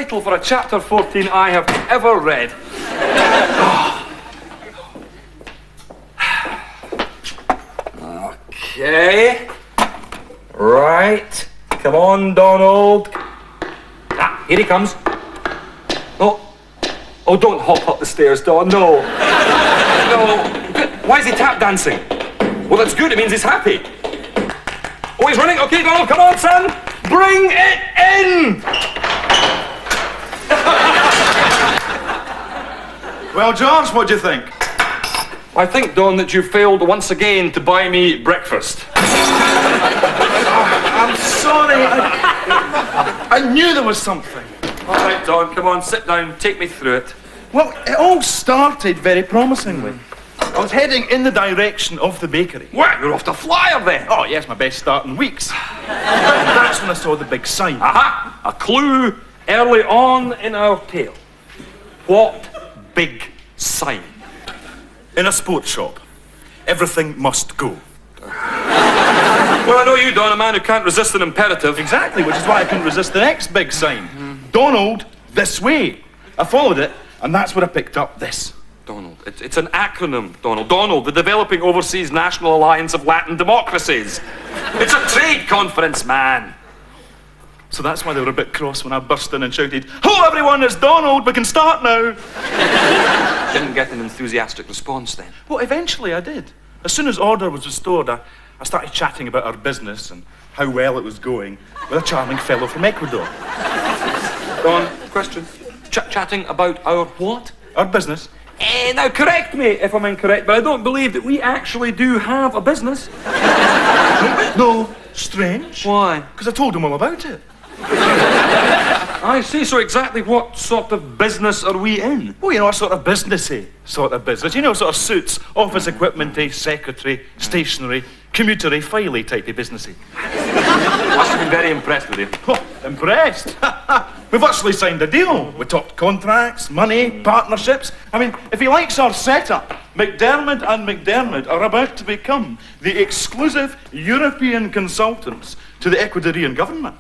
title for a chapter 14 I have ever read. Okay. Right. Come on, Donald. Ah, here he comes. Oh. Oh, don't hop up the stairs, Don. No. No. Why is he tap dancing? Well, that's good. It means he's happy. Oh, he's running. Okay, Donald, come on, son. Bring it in. Well, George, what do you think? I think, Don, that you failed once again to buy me breakfast. I'm sorry. I knew there was something. All right, Don, come on, sit down. Take me through it. Well, it all started very promisingly. I was heading in the direction of the bakery. Well, you're off to Flyer then. Oh, yes, my best start in weeks. And that's when I saw the big sign. Aha! A clue early on in our tale. What big sign? In a sports shop, everything must go. Well, I know you, Don, a man who can't resist an imperative. Exactly, which is why I couldn't resist the next big sign. Donald, this way. I followed it, and that's where I picked up this. Donald. It's an acronym, Donald. Donald, the Developing Overseas National Alliance of Latin Democracies. It's a trade conference, man. So that's why they were a bit cross when I burst in and shouted, "Hello, everyone, it's Donald, we can start now." Didn't get an enthusiastic response then. Well, eventually I did. As soon as order was restored, I started chatting about our business and how well it was going with a charming fellow from Ecuador. Don, question. Chatting about our what? Our business. Now, correct me if I'm incorrect, but I don't believe that we actually do have a business. No, strange. Why? Because I told him all about it. I see, so exactly what sort of business are we in? Well, you know, a sort of businessy sort of business. You know, sort of suits, office equipment-y, secretary, stationery, commutery, filey type of businessy. Must have been very impressed with you. Oh, impressed? We've actually signed a deal. We talked contracts, money, partnerships. I mean, if he likes our setup, McDiarmid and McDiarmid are about to become the exclusive European consultants to the Ecuadorean government.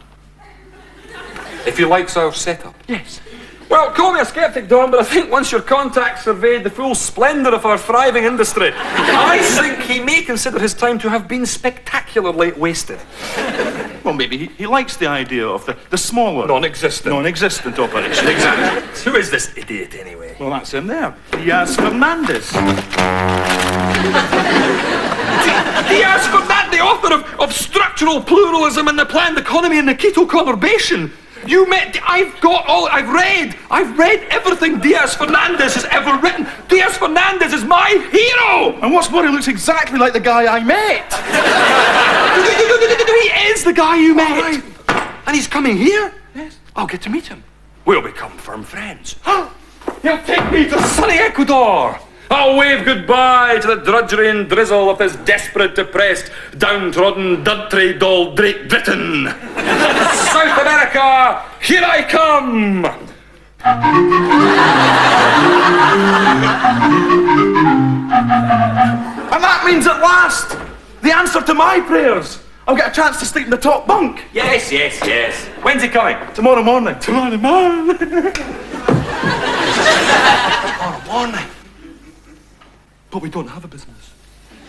If he likes our setup? Yes. Well, call me a skeptic, Don, but I think once your contacts surveyed the full splendour of our thriving industry, I think he may consider his time to have been spectacularly wasted. Well, maybe he likes the idea of the smaller... Non-existent operation. Exactly. Who is this idiot, anyway? Well, that's him there. Diaz Fernandez. Diaz Fernandez, the author of Structural Pluralism and the Planned Economy and the Keto Conurbation. You met... I've read everything Diaz Fernandez has ever written. Diaz Fernandez is my hero! And what's more, he looks exactly like the guy I met. He is the guy you met. Right. And he's coming here? Yes. I'll get to meet him. We'll become firm friends. He'll take me to sunny Ecuador. I'll wave goodbye to the drudgery and drizzle of this desperate, depressed, downtrodden, dud-tray-doll Great Britain. South America, here I come! And that means at last, the answer to my prayers. I'll get a chance to sleep in the top bunk. Yes. When's he coming? Tomorrow morning. Tomorrow morning. Tomorrow morning. But we don't have a business.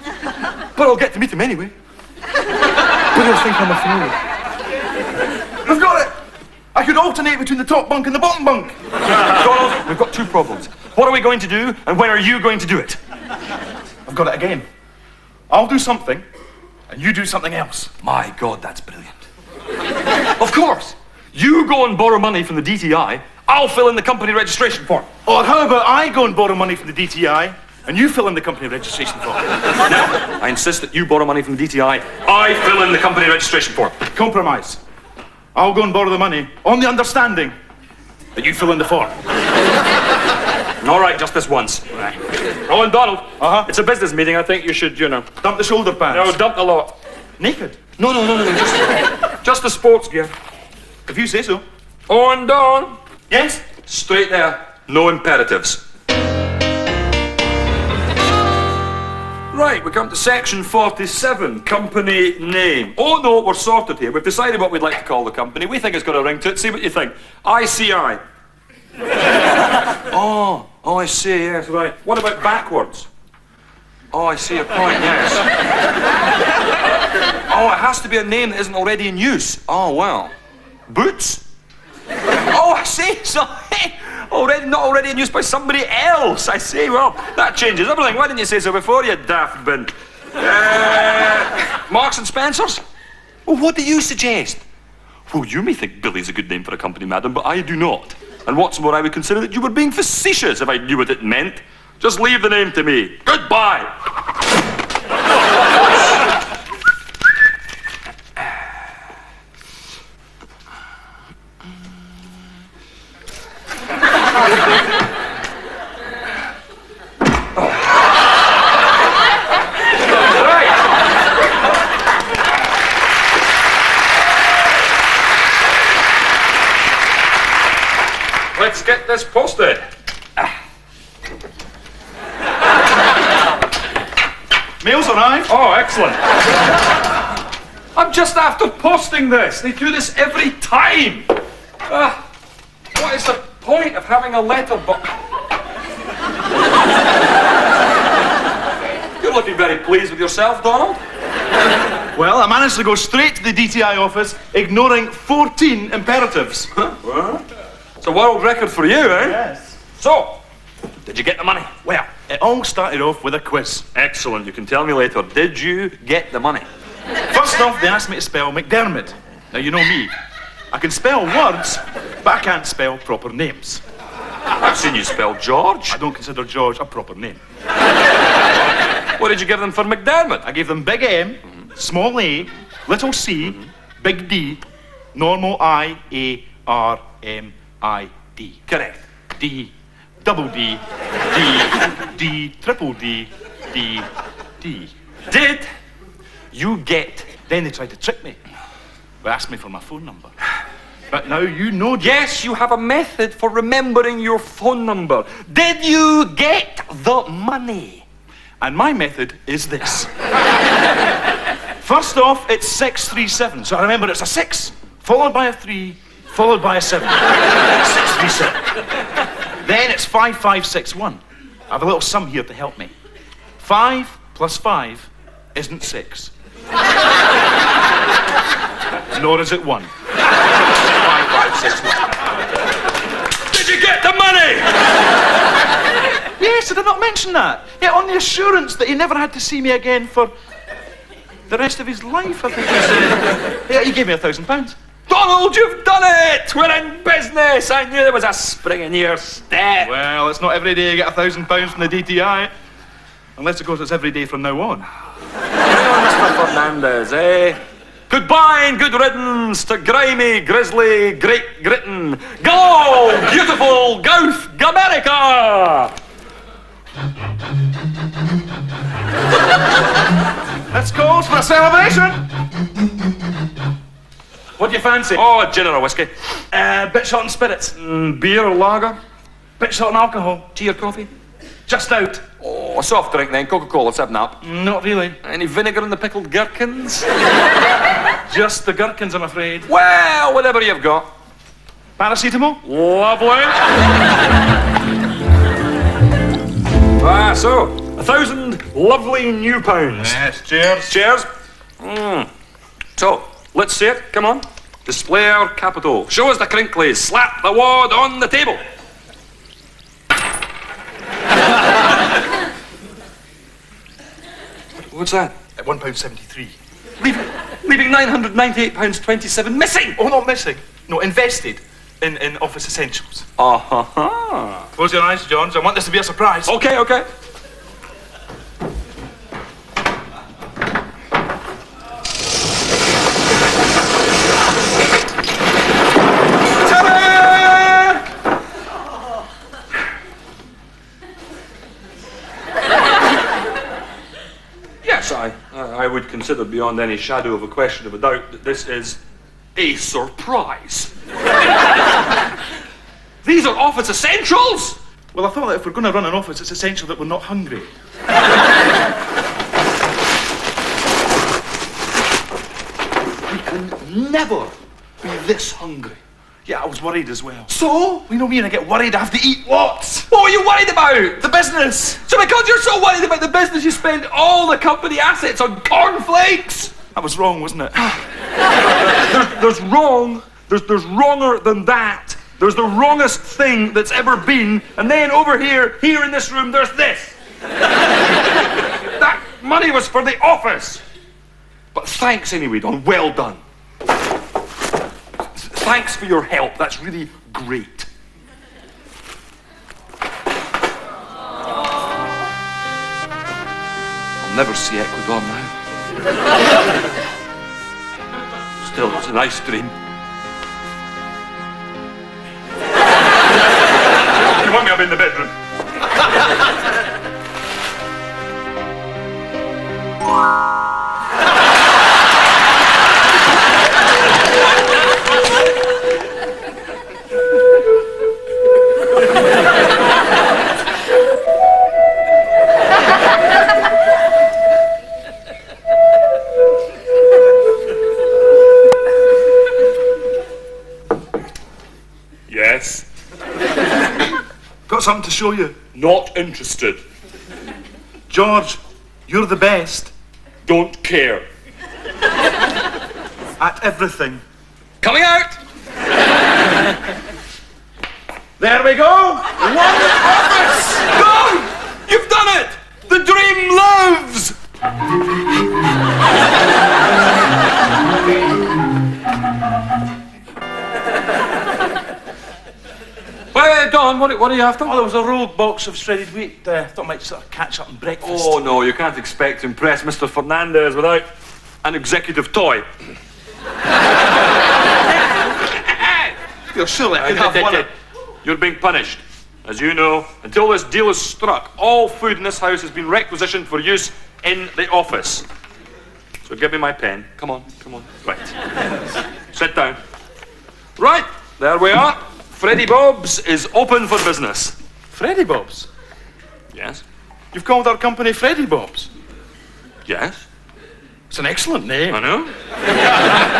But I'll get to meet him anyway. But he'll think I'm a fool. I've got it. I could alternate between the top bunk and the bottom bunk. Donald, we've got two problems. What are we going to do, and when are you going to do it? I've got it again. I'll do something, and you do something else. My God, that's brilliant. Of course. You go and borrow money from the DTI, I'll fill in the company registration form. Or how about I go and borrow money from the DTI, and you fill in the company registration form? Now, I insist that you borrow money from the DTI, I fill in the company registration form. Compromise. I'll go and borrow the money, on the understanding that you fill in the form. All right, just this once. Right. Oh, and Donald, Uh-huh. it's a business meeting. I think you should, Dump the shoulder pads. No, dump the lot. Naked. No. Just the sports gear. If you say so. On, Don. Yes? Straight there. No imperatives. Right, we come to section 47, company name. Oh no, we're sorted here. We've decided what we'd like to call the company. We think it's got a ring to it. See what you think. ICI. Oh, I see, yes, right. What about backwards? Oh, I see your point, yes. Oh, it has to be a name that isn't already in use. Oh, well. Boots? Oh, I see, so, not already in use by somebody else. I see, well, that changes everything. Why didn't you say so before, you daft bin? Marks and Spencers? Well, what do you suggest? Well, you may think Billy's a good name for a company, madam, but I do not. And what's more, I would consider that you were being facetious if I knew what it meant. Just leave the name to me. Goodbye. Let's get this posted. Mail's arrived. Oh, excellent. I'm just after posting this. They do this every time. What is the point of having a letterbox? You're looking very pleased with yourself, Donald. Well, I managed to go straight to the DTI office, ignoring 14 imperatives. Huh? What? It's a world record for you, eh? Yes. So, did you get the money? Well, it all started off with a quiz. Excellent. You can tell me later. Did you get the money? First off, they asked me to spell McDiarmid. Now, you know me. I can spell words, but I can't spell proper names. I've seen you spell George. I don't consider George a proper name. What did you give them for McDiarmid? I gave them big M, small a, little c, big D, normal I, A, R, M, I, D. Correct. D, double D, D, triple D, D, D. Did you get? Then they tried to trick me. They asked me for my phone number. But now you know... Yes, you have a method for remembering your phone number. Did you get the money? And my method is this. First off, it's 637. So I remember it's a 6, followed by a 3, followed by a 7. 637. Then it's 5561. I have a little sum here to help me. 5 plus 5 isn't 6. Nor is it 1. 5561. Did you get the money? Yes, I did not mention that. Yeah, on the assurance that he never had to see me again for the rest of his life, I think he said. Yeah, he gave me £1,000. Donald, you've done it! We're in business! I knew there was a spring in your step. Well, it's not every day you get £1,000 from the DTI. Unless, of course, it's every day from now on. Mr. Fernandez, eh? Goodbye and good riddance to grimy, grisly, Great Britain. Go, beautiful Gouth America! Let's go for a celebration. What do you fancy? Oh, a gin or a whiskey. Bit short and spirits. Beer or lager? Bit short and alcohol. Tea or coffee? Just out. Oh, a soft drink then. Coca-Cola, 7-Up. Not really. Any vinegar in the pickled gherkins? Just the gherkins, I'm afraid. Well, whatever you've got. Paracetamol? Lovely. So, 1,000 lovely new pounds. Yes, cheers. Cheers. So, let's see it. Come on. Display our capital. Show us the crinklies. Slap the wad on the table. What's that? At £1.73. Leaving £998.27 missing. Oh, not missing. No, invested in office essentials. Uh-huh. Close your eyes, Johns. I want this to be a surprise. Okay, okay. Yes, I would consider beyond any shadow of a question of a doubt that this is a surprise. These are office essentials! Well, I thought that if we're going to run an office, it's essential that we're not hungry. We can never be this hungry. Yeah, I was worried as well. So? You know me, and I get worried, I have to eat lots. What were you worried about? The business. So because you're so worried about the business, you spend all the company assets on cornflakes? That was wrong, wasn't it? There's wrong. There's wronger than that. There's the wrongest thing that's ever been. And then over here in this room, there's this. That money was for the office. But thanks anyway, Don. Well done. Thanks for your help. That's really great. I'll never see Ecuador now. Still, it's a nice dream. You want me up in the bedroom? Yes. Got something to show you. Not interested. George, you're the best Don't care. at everything. Coming out! There we go. One office. Done! You've done it! The dream lives! Wait, Don, what are you after? Oh, there was a rolled box of shredded wheat. Thought I might sort of catch up on breakfast. Oh, no, you can't expect to impress Mr. Fernandez without an executive toy. You're surely I could have one. You're being punished. As you know, until this deal is struck, all food in this house has been requisitioned for use in the office. So give me my pen. Come on. Right. Sit down. Right, there we are. Freddy Bob's is open for business. Freddy Bob's? Yes? You've called our company Freddy Bob's? Yes? It's an excellent name. I know.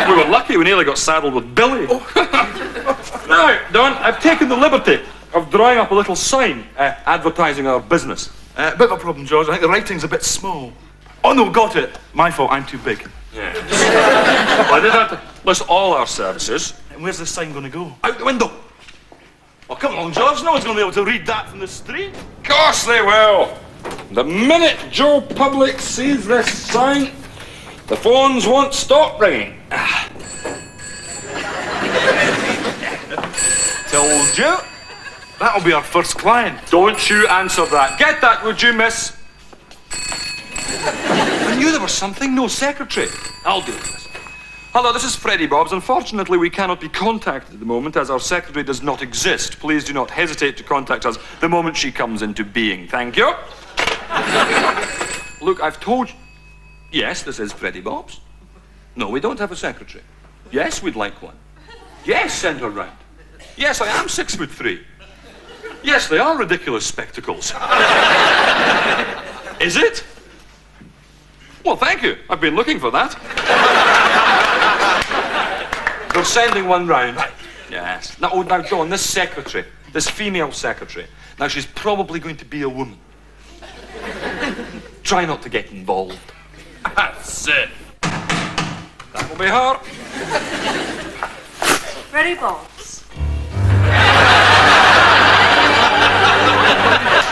We were lucky we nearly got saddled with Billy. Now, Don, I've taken the liberty of drawing up a little sign advertising our business. Bit of a problem, George. I think the writing's a bit small. Oh, no, got it. My fault, I'm too big. Yes. Well, I did have to list all our services. And where's this sign going to go? Out the window. Oh, come on, George. No one's going to be able to read that from the street. Of course they will. The minute Joe Public sees this sign, the phones won't stop ringing. Told you. That'll be our first client. Don't you answer that. Get that, would you, miss? I knew there was something. No secretary. I'll deal with this. Hello, this is Freddy Bob's. Unfortunately, we cannot be contacted at the moment as our secretary does not exist. Please do not hesitate to contact us the moment she comes into being. Thank you. Look, I've told you. Yes, this is Freddy Bob's. No, we don't have a secretary. Yes, we'd like one. Yes, send her round. Yes, I am 6'3". Yes, they are ridiculous spectacles. Is it? Well, thank you. I've been looking for that. They're sending one round. Yes. Now, Dawn, this secretary, this female secretary, now she's probably going to be a woman. Try not to get involved. That's it. That will be her. Freddy Bob's.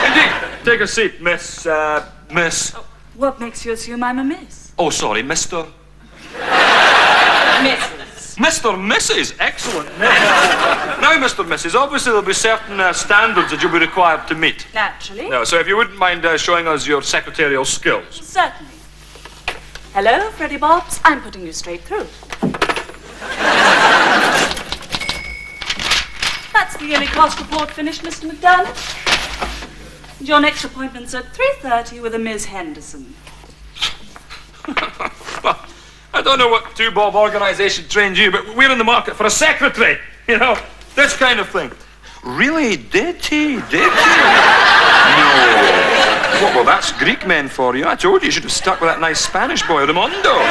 Indeed. Take a seat, Miss. Oh, what makes you assume I'm a miss? Oh, sorry, Mr. Mrs. Mr. Mrs. Excellent. Now, Mr. Mrs. Obviously, there'll be certain standards that you'll be required to meet. Naturally. No, so if you wouldn't mind showing us your secretarial skills. Certainly. Hello, Freddy Bob's. I'm putting you straight through. That's the yearly cost report finished, Mr. McDiarmid. Your next appointment's at 3:30 with a Ms. Henderson. Well, I don't know what two-bob organisation trained you, but we're in the market for a secretary. You know, this kind of thing. Really? Did he? No. Well, that's Greek men for you. I told you should have stuck with that nice Spanish boy, Raimondo.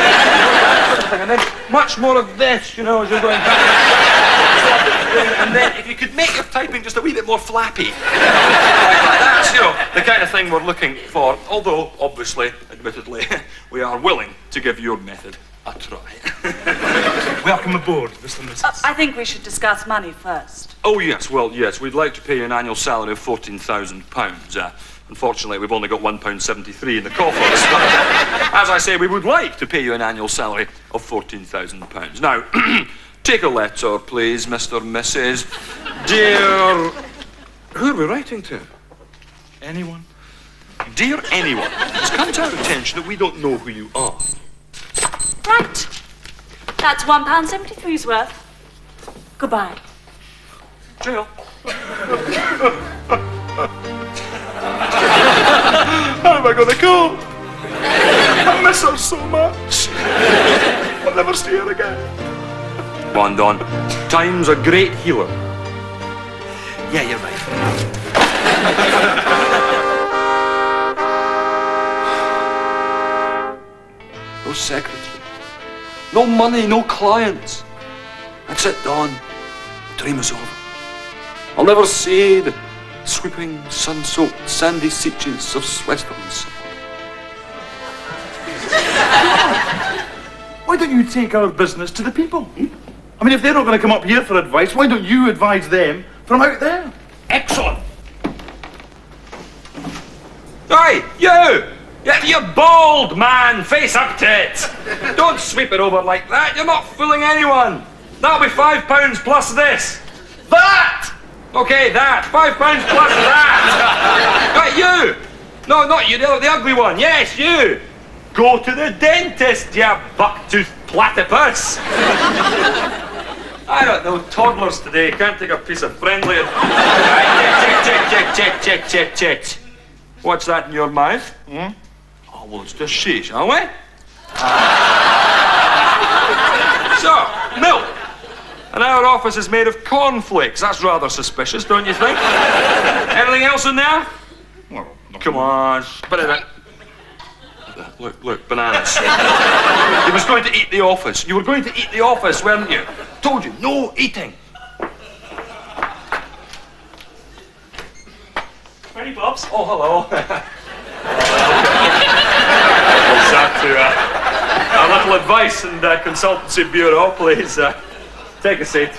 And then much more of this, you know, as you're going back. And then if you could make your typing just a wee bit more flappy. That's, the kind of thing we're looking for. Although, obviously, admittedly, we are willing to give your method a try. Welcome aboard, Mr. and Mrs. I think we should discuss money first. Oh, yes, well, yes, we'd like to pay you an annual salary of £14,000. Unfortunately, we've only got £1.73 in the coffers. But, as I say, we would like to pay you an annual salary of £14,000. Now, take a letter, please, Mr. and Mrs. Dear... Who are we writing to? Anyone? Dear anyone, it's come to our attention that we don't know who you are. Right. That's £1.73's worth. Goodbye. Jill. How am I going to go? I miss her so much. I'll never see her again. Come on, Don. Time's a great healer. Yeah, you're right. No secretary. No money, no clients. That's it, Don. The dream is over. I'll never see the sweeping, sun-soaked, sandy beaches of Switzerland. Why don't you take our business to the people? I mean, if they're not going to come up here for advice, why don't you advise them from out there? Excellent. Hey, you! You bald man, face up to it. Don't sweep it over like that. You're not fooling anyone. That'll be £5 plus this. That! Okay, that. £5 plus that. Right, you. No, not you, the ugly one. Yes, you. Go to the dentist, you buck-toothed platypus. I don't know, toddlers today can't take a piece of friendly... Check. What's that in your mouth? Oh, well, it's just she, shall we? So, milk. And our office is made of cornflakes. That's rather suspicious, don't you think? Anything else in there? Well, Come on, spit it out. Look, bananas. He was going to eat the office. You were going to eat the office, weren't you? Told you, no eating. Ready, Bobs? Oh, hello. What's that to a little advice and consultancy bureau, please. Take a seat.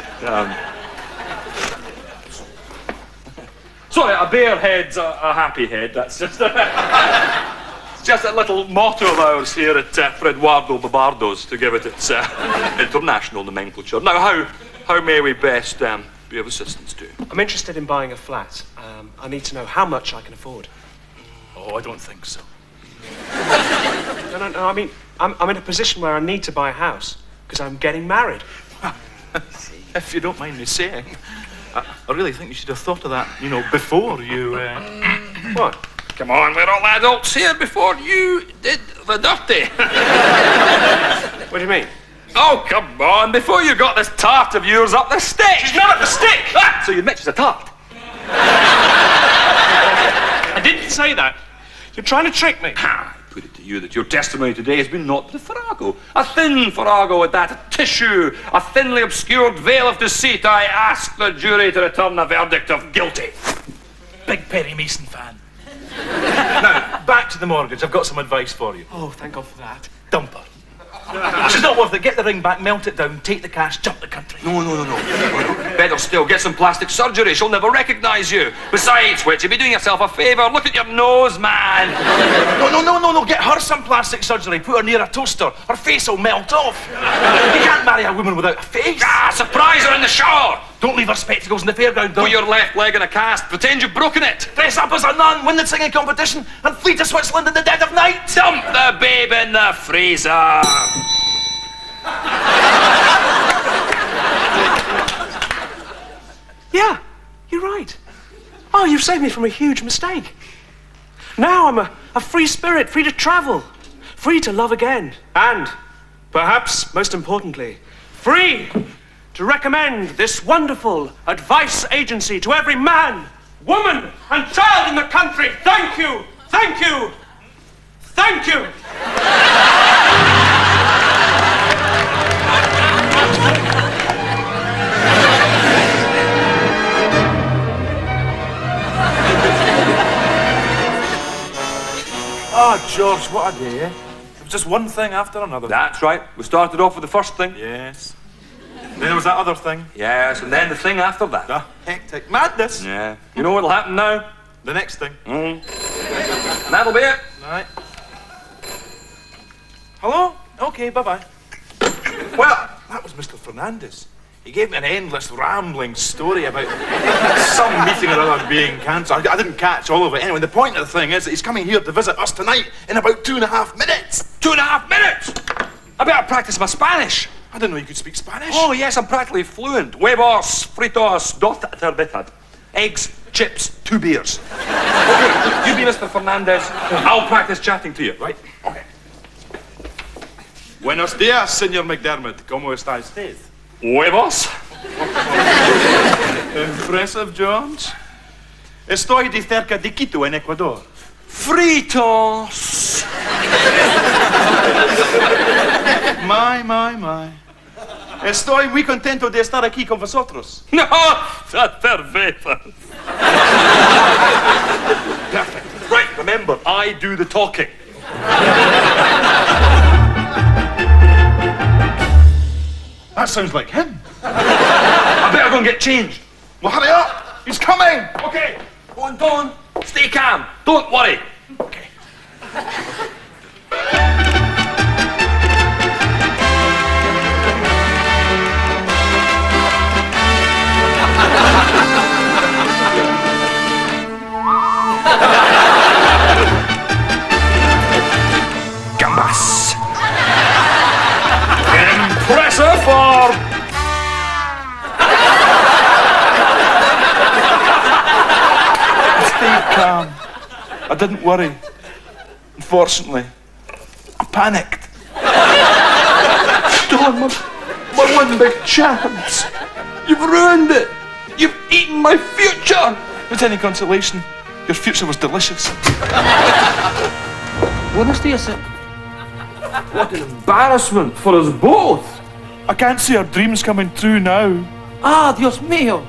Sorry, a bare head's a happy head. That's just it's just a little motto of ours here at Freduardo Babardo's to give it its international nomenclature. Now, how may we best be of assistance to you? I'm interested in buying a flat. I need to know how much I can afford. Oh, I don't think so. No, I mean, I'm in a position where I need to buy a house because I'm getting married. If you don't mind me saying, I really think you should have thought of that, before you... What? Come on, we're all adults here before you did the dirty. What do you mean? Oh, come on, before you got this tart of yours up the stick. She's not up the stick! Ah, so you admit she's a tart? I didn't say that. You're trying to trick me. I put it to you that your testimony today has been not the farrago. A thin farrago at that, a tissue, a thinly obscured veil of deceit. I ask the jury to return a verdict of guilty. Big Perry Mason fan. Now, back to the mortgage. I've got some advice for you. Oh, thank God for that. Dump her. She's not worth it. Get the ring back, melt it down, take the cash, jump the country. No. Better still, get some plastic surgery. She'll never recognise you. Besides which, you'll be doing yourself a favour. Look at your nose, man. No. Get her some plastic surgery. Put her near a toaster. Her face will melt off. You can't marry a woman without a face. Surprise her in the shower. Don't leave her spectacles in the fairground, though. Put your left leg in a cast. Pretend you've broken it. Dress up as a nun, win the singing competition, and flee to Switzerland in the dead of night. Dump the babe in the freezer. Yeah, you're right. Oh, you've saved me from a huge mistake. Now I'm a free spirit, free to travel, free to love again, and, perhaps most importantly, free to recommend this wonderful advice agency to every man, woman, and child in the country. Thank you, thank you, thank you. George, what a day, eh? It was just one thing after another. That's right. We started off with the first thing. Yes. Then there was that other thing. Yes, and then the thing after that. The hectic madness. Yeah. You know what'll happen now? The next thing. And that'll be it. Right. Hello? Okay, bye-bye. Well, that was Mr. Fernandez. He gave me an endless rambling story about some meeting or other being cancelled. I didn't catch all of it. Anyway, the point of the thing is that he's coming here to visit us tonight in about 2.5 minutes. 2.5 minutes! I better practice my Spanish. I didn't know you could speak Spanish. Oh, yes, I'm practically fluent. Huevos, fritos, dos cervezas. Eggs, chips, 2 beers. Okay, you be Mr. Fernandez. I'll practice chatting to you. Right, okay. Buenos días, señor McDiarmid. ¿Cómo está usted? Huevos. Impressive, George. Estoy de cerca de Quito, en Ecuador. Fritos. My. Estoy muy contento de estar aquí con vosotros. No, cervezas. Perfect. Right, remember, I do the talking. That sounds like him. I better go and get changed. Well, hurry up. He's coming. Okay, go on, Don. Stay calm. Don't worry. Okay. Gambas. Impressive or... Stay calm. I didn't worry. Unfortunately, I panicked. Don, my one big chance. You've ruined it. You've eaten my future. If it's any consolation, your future was delicious. Buenos dias, sir. What an embarrassment for us both. I can't see our dreams coming true now. Ah, Dios mío.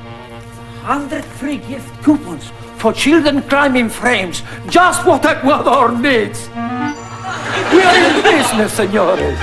100 free gift coupons for children climbing frames. Just what Ecuador needs. We are in business, señores.